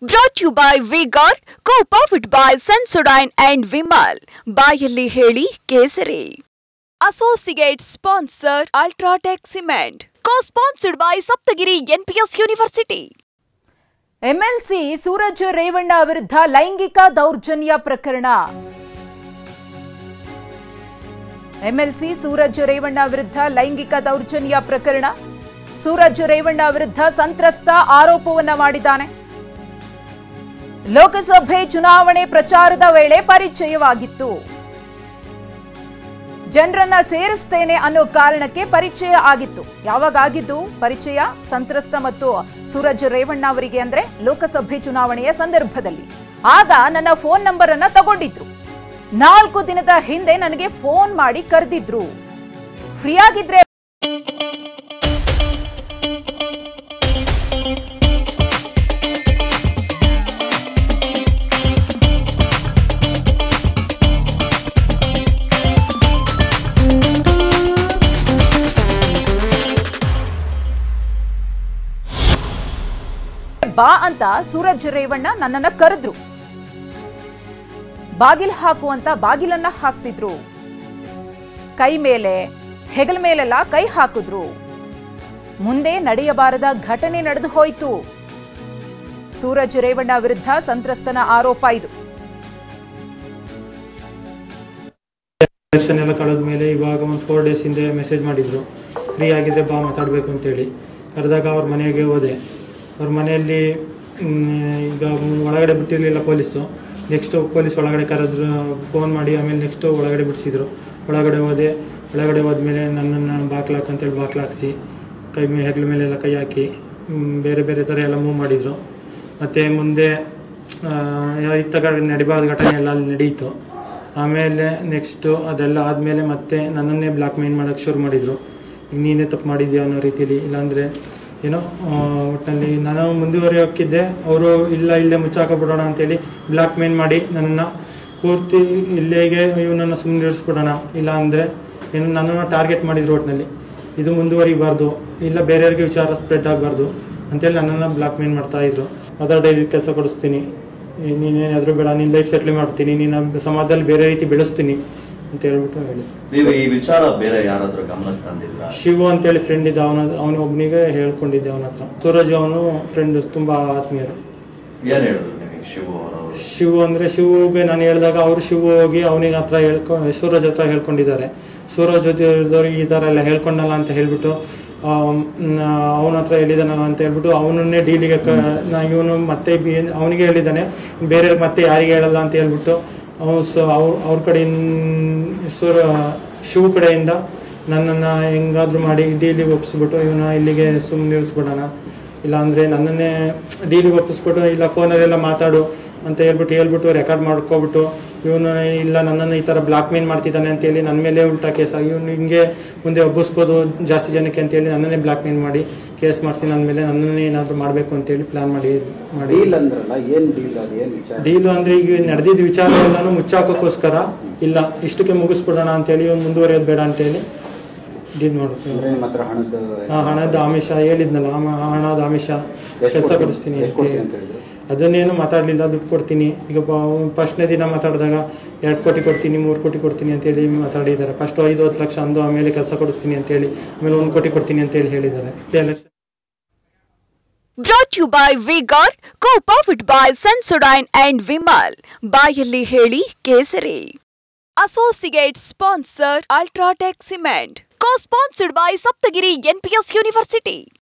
Brought to you by V-Guard, co-powered by Sensodyne and Vimal. ಬಾಯಲ್ಲಿ ಹೇಳಿ ಕೇಸರಿ. Associate sponsor Ultratech Cement. Co-sponsored by Saptagiri NPS University. MLC Suraj Revanna ವಿರುದ್ಧ ಲೈಂಗಿಕ ದೌರ್ಜನ್ಯ ಪ್ರಕರಣ. MLC ಸೂರಜ್ ರೇವಣ್ಣ ವಿರುದ್ಧ ಲೈಂಗಿಕ ದೌರ್ಜನ್ಯ ಪ್ರಕರಣ. ಸೂರಜ್ ರೇವಣ್ಣ ವಿರುದ್ಧ ಸಂತ್ರಸ್ತ ಆರೋಪವನ್ನ ಮಾಡಿದ್ದಾನೆ. ಲೋಕಸಭೆ ಚುನಾವಣೆ ಪ್ರಚಾರದ ವೇಳೆ ಪರಿಚಯವಾಗಿತ್ತು. ಜನರನ್ನ ಸೇರಿಸ್ತೇನೆ ಅನ್ನೋ ಕಾರಣಕ್ಕೆ ಪರಿಚಯ ಆಗಿತ್ತು. ಯಾವಾಗ ಆಗಿದ್ದು ಪರಿಚಯ? ಸಂತ್ರಸ್ತ ಮತ್ತು ಸೂರಜ್ ರೇವಣ್ಣ ಅವರಿಗೆ ಅಂದ್ರೆ ಲೋಕಸಭೆ ಚುನಾವಣೆಯ ಸಂದರ್ಭದಲ್ಲಿ. ಆಗ ನನ್ನ ಫೋನ್ ನಂಬರ್ ಅನ್ನ ತಗೊಂಡಿದ್ರು. 4 ದಿನದ ಹಿಂದೆ ನನಗೆ ಫೋನ್ ಮಾಡಿ ಕರೆದಿದ್ರು. ಫ್ರೀ ಆಗಿದ್ರೆ ಬಾ ಅಂತ ಸೂರಜ್ ರೇವಣ್ಣ ನನ್ನನ್ನ ಕರೆದ್ರು. ಬಾಗಿಲ್ ಹಾಕು ಅಂತ ಬಾಗಿಲನ್ನ ಹಾಕ್ಸಿದ್ರು. ಕೈ ಮೇಲೆ ಹೆಗಲ ಮೇಲೆಲ್ಲ ಕೈ ಹಾಕಿದ್ರು. ಮುಂದೆ ನಡೆಯಬಾರದ ಘಟನೆ ನಡೆದು ಹೋಯಿತು. ಸೂರಜ್ ರೇವಣ್ಣ ವಿರುದ್ಧ ಸಂತ್ರಸ್ತನ ಆರೋಪ ಇದು. ಎಲೆಕ್ಷನ್ ಎಲ್ಲ ಕಳೆದ ಮೇಲೆ ಇವಾಗ ಒಂದು 4 ಡೇಸ್ ಹಿಂದೆ ಮೆಸೇಜ್ ಮಾಡಿದ್ರು, ಫ್ರೀ ಆಗಿದ್ರೆ ಬಾ ಮಾತಾಡಬೇಕು ಅಂತೇಳಿ. ಕರೆದಾಗ ಅವ್ರ ಮನೆಗೆ ಹೋದೆ. ಅವ್ರ ಮನೆಯಲ್ಲಿ ಈಗ ಒಳಗಡೆ ಬಿಟ್ಟಿರಲಿಲ್ಲ ಪೊಲೀಸು. ನೆಕ್ಸ್ಟು ಪೊಲೀಸ್ ಒಳಗಡೆ ಕರೆದ್ರು, ಫೋನ್ ಮಾಡಿ. ಆಮೇಲೆ ನೆಕ್ಸ್ಟು ಒಳಗಡೆ ಬಿಡಿಸಿದ್ರು. ಒಳಗಡೆ ಹೋದೆ. ಒಳಗಡೆ ಹೋದ್ಮೇಲೆ ನನ್ನನ್ನು ಬಾಕ್ಲಾಕಂತೇಳಿ ಬಾಕ್ಲಾಕ್ಸಿ ಕೈ ಹೆಗ್ಲ ಮೇಲೆಲ್ಲ ಕೈ ಹಾಕಿ ಬೇರೆ ಬೇರೆ ಥರ ಎಲ್ಲ ಮೂವ್ ಮಾಡಿದರು. ಮತ್ತು ಮುಂದೆ ಇತ್ತ ನಡಿಬಾರ್ದ ಘಟನೆ ಎಲ್ಲ ಅಲ್ಲಿ ನಡೆಯಿತು. ಆಮೇಲೆ ನೆಕ್ಸ್ಟು ಅದೆಲ್ಲ ಆದಮೇಲೆ ಮತ್ತೆ ನನ್ನನ್ನೇ ಬ್ಲಾಕ್ ಮೇಲ್ ಮಾಡೋಕ್ಕೆ ಶುರು ಮಾಡಿದರು. ಈಗ ನೀನೇ ತಪ್ಪು ಮಾಡಿದ್ಯಾ ಅನ್ನೋ ರೀತಿಲಿ. ಇಲ್ಲಾಂದರೆ ಏನೋ ಒಟ್ಟಿನಲ್ಲಿ ನಾನು ಮುಂದುವರಿಯೋಕ್ಕಿದ್ದೆ. ಅವರು ಇಲ್ಲ ಇಲ್ಲೇ ಮುಚ್ಚಾಕೊಬಿಡೋಣ ಅಂತೇಳಿ ಬ್ಲಾಕ್ ಮೇಲ್ ಮಾಡಿ ನನ್ನನ್ನು ಪೂರ್ತಿ ಇಲ್ಲಿಗೆ ಇವನನ್ನು ಸುಮ್ಮನೆ ಇರಿಸ್ಬಿಡೋಣ, ಇಲ್ಲ ಅಂದರೆ ಏನು ನನ್ನನ್ನು ಟಾರ್ಗೆಟ್ ಮಾಡಿದ್ರು. ಒಟ್ಟಿನಲ್ಲಿ ಇದು ಮುಂದುವರಿಬಾರ್ದು, ಇಲ್ಲ ಬೇರೆಯವ್ರಿಗೆ ವಿಚಾರ ಸ್ಪ್ರೆಡ್ ಆಗಬಾರ್ದು ಅಂತೇಳಿ ನನ್ನನ್ನು ಬ್ಲಾಕ್ ಮೇಲ್ ಮಾಡ್ತಾಯಿದ್ರು. ಅದರ ಡೈಲಿ ಕೆಲಸ ಕೊಡಿಸ್ತೀನಿ, ನೀನೇನಾದರೂ ಬೇಡ, ನಿನ್ನ ಲೈಫ್ ಸೆಟ್ಲ್ ಮಾಡ್ತೀನಿ, ನೀನು ಸಮಾಜದಲ್ಲಿ ಬೇರೆ ರೀತಿ ಬೆಳೆಸ್ತೀನಿ ಅಂತ ಹೇಳ್ಬಿಟ್ಟು ಹೇಳಿದ್ರು. ನೀವು ಈ ವಿಚಾರ ಬೇರೆ ಯಾರಾದ್ರೂ ಗಮನಕ್ಕೆ ತಂದಿದ್ರಾ? ಶಿವು ಅಂತೇಳಿ ಫ್ರೆಂಡ್ ಇದ್ದ, ಅವನು ಒಬ್ಬನಿಗೆ ಹೇಳ್ಕೊಂಡಿದ್ದೆ ಅವನ ಹತ್ರ. ಸೂರಜ್ ಅವನು ಫ್ರೆಂಡ್, ತುಂಬಾ ಆತ್ಮೀಯರು. ಏನ್ ಹೇಳಿದ್ರು ನಿಮಗೆ ಶಿವು ಅವರು? ಶಿವು ಅಂದ್ರೆ ಶಿವುಗೆ ನಾನು ಹೇಳಿದಾಗ ಅವರು ಶಿವು ಹೋಗಿ ಅವನಿಗೆ ಹತ್ರ ಸೂರಜ್ ಹತ್ರ ಹೇಳ್ಕೊಂಡಿದ್ದಾರೆ. ಸೂರಜ್ ಜೊತೆದವ್ರಿಗೆ ಈ ತರ ಎಲ್ಲ ಹೇಳ್ಕೊಂಡಲ್ಲ ಅಂತ ಹೇಳ್ಬಿಟ್ಟು ಅವನ ಹತ್ರ ಹೇಳಿದಾನ ಅಂತ ಹೇಳ್ಬಿಟ್ಟು ಅವನನ್ನೇ ಡೀಲಿಗೆ ಇವನು ಮತ್ತೆ ಅವನಿಗೆ ಹೇಳಿದ್ದಾನೆ, ಬೇರೆ ಮತ್ತೆ ಯಾರಿಗೆ ಹೇಳಲ್ಲ ಅಂತ ಹೇಳ್ಬಿಟ್ಟು ಅವ್ರ ಕಡೆಯಿಂದ ಶಿವ ಕಡೆಯಿಂದ ನನ್ನನ್ನು ಹೆಂಗಾದ್ರೂ ಮಾಡಿ ಡೀಲಿಗೆ ಒಪ್ಪಿಸ್ಬಿಟ್ಟು ಇವನ ಇಲ್ಲಿಗೆ ಸುಮ್ಮನೆ ಇರಿಸ್ಬಿಡೋಣ, ಇಲ್ಲಾಂದರೆ ನನ್ನನ್ನೇ ಡೀಲಿಗೆ ಒಪ್ಪಿಸ್ಬಿಟ್ಟು ಇಲ್ಲ ಫೋನಲ್ಲೆಲ್ಲ ಮಾತಾಡು ಅಂತ ಹೇಳ್ಬಿಟ್ಟು ರೆಕಾರ್ಡ್ ಮಾಡ್ಕೊಬಿಟ್ಟು ಇವನು ಇಲ್ಲ ನನ್ನನ್ನು ಈ ಥರ ಬ್ಲಾಕ್ ಮೇಲ್ ಮಾಡ್ತಿದ್ದಾನೆ ಅಂತೇಳಿ ನನ್ನ ಮೇಲೆ ಉಲ್ಟಾ ಕೇಸ್ ಆಗಿ ಇವನು ಹಿಂಗೆ ಮುಂದೆ ಒಬ್ಬಿಸ್ಬೋದು ಜಾಸ್ತಿ ಜನಕ್ಕೆ ಅಂತೇಳಿ ನನ್ನನ್ನೇ ಬ್ಲಾಕ್ ಮೇಲ್ ಮಾಡಿ ಕೇಸ್ ಮಾಡಿಸಿ ನನ್ನ ಮೇಲೆ ನನ್ನನ್ನೇ ಏನಾದರೂ ಮಾಡಬೇಕು ಅಂತೇಳಿ ಪ್ಲಾನ್ ಮಾಡಿ ಡೀಲು ಅಂದರೆ ಈಗ ನಡೆದಿದ್ದ ವಿಚಾರ ಎಲ್ಲಾನು ಮುಚ್ಚಾಕೋಕ್ಕೋಸ್ಕರ ಇಲ್ಲ ಇಷ್ಟಕ್ಕೆ ಮುಗಿಸ್ಬಿಡೋಣ ಅಂತೇಳಿ ಇವನು ಮುಂದುವರಿಯೋದು ಬೇಡ ಅಂತೇಳಿ ಡೀಲ್ ಮಾಡುತ್ತೆ. ಹಣದ ಆಮಿಷ ಹೇಳಿದ್ನಲ್ಲ, ಹಣದ ಆಮಿಷ, ಕೆಲಸ ಕೊಡಿಸ್ತೀನಿ ಅಂತ ಅದನ್ನೇನು ಮಾತಾಡಲಿಲ್ಲ. ದುಡ್ಡು ಕೊಡ್ತೀನಿ, ಈಗ ಫಸ್ಟ್ನೇ ದಿನ ಮಾತಾಡಿದಾಗ 2 ಕೋಟಿ ಕೊಡ್ತೀನಿ, 3 ಕೋಟಿ ಕೊಡ್ತೀನಿ ಅಂತೇಳಿ ಮಾತಾಡಿದ್ದಾರೆ. ಫಸ್ಟ್ 5-10 ಲಕ್ಷ ಅಂದು, ಆಮೇಲೆ ಕೆಲಸ ಕೊಡಿಸ್ತೀನಿ ಅಂತೇಳಿ, ಆಮೇಲೆ 1 ಕೋಟಿ ಕೊಡ್ತೀನಿ ಅಂತೇಳಿ ಹೇಳಿದ್ದಾರೆ. Brought to you by V-Guard, co-powered by Sensodyne and Vimal. ಬಾಯಲ್ಲಿ ಹೇಳಿ ಕೇಸರಿ. Associate sponsor Ultratech Cement. Co-sponsored by Saptagiri NPS University.